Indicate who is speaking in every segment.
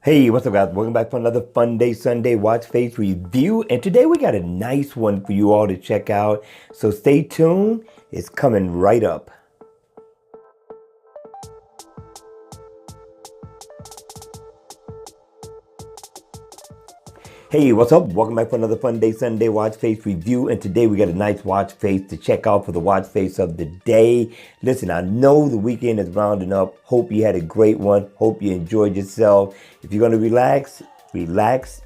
Speaker 1: Hey, what's up guys? Welcome back for another Funday Sunday watch face review. And today we got a nice one for you all to check out. So stay tuned. It's coming right up. Hey, what's up? Welcome back for another Funday Sunday watch face review. And today we got a nice watch face to check out for the watch face of the day. Listen, I know the weekend is rounding up. Hope you had a great one. Hope you enjoyed yourself. If you're going to relax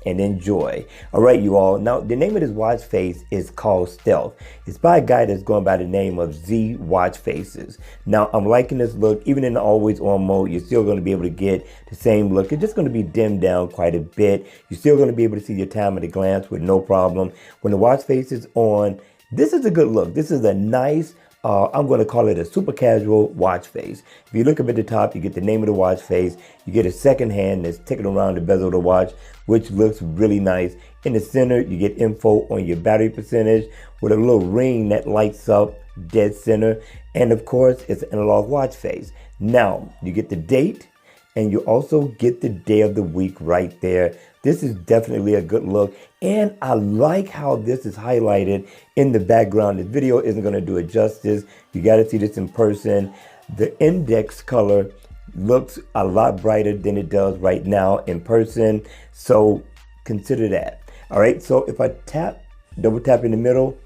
Speaker 1: and enjoy. All right, you all. Now, the name of this watch face is called Stealth. It's by a guy that's going by the name of Z Watch Faces. Now, I'm liking this look. Even in the always on mode, you're still going to be able to get the same look. It's just going to be dimmed down quite a bit. You're still going to be able to see your time at a glance with no problem. When the watch face is on, this is a good look. This is a nice I'm going to call it a super casual watch face. If you look up at the top, you get the name of the watch face. You get a second hand that's ticking around the bezel of the watch, which looks really nice. In the center, you get info on your battery percentage with a little ring that lights up dead center. And of course, it's an analog watch face. Now, you get the date and you also get the day of the week right there. This is definitely a good look. And I like how this is highlighted in the background. This video isn't going to do it justice. You got to see this in person. The index color looks a lot brighter than it does right now in person. So consider that. All right. So if I double tap in the middle,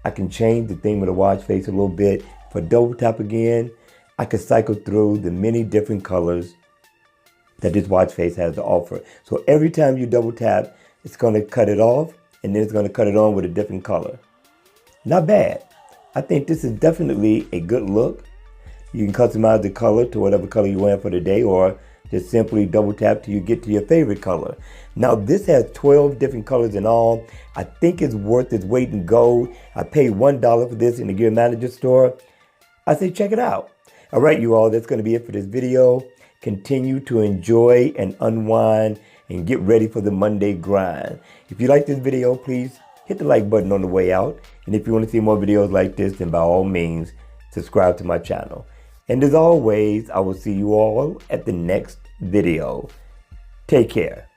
Speaker 1: I can change the theme of the watch face a little bit. If I double tap again, I can cycle through the many different colors that this watch face has to offer. So every time you double tap, it's going to cut it off and then it's going to cut it on with a different color. Not bad. I think this is definitely a good look. You can customize the color to whatever color you want for the day, or just simply double tap till you get to your favorite color. Now this has 12 different colors in all. I think it's worth its weight in gold. I paid $1 for this in the Gear Manager store. I say check it out. All right, you all, that's going to be it for this video. Continue to enjoy and unwind and get ready for the Monday grind. If you like this video, please hit the like button on the way out. And if you want to see more videos like this, then by all means, subscribe to my channel. And as always, I will see you all at the next video. Take care.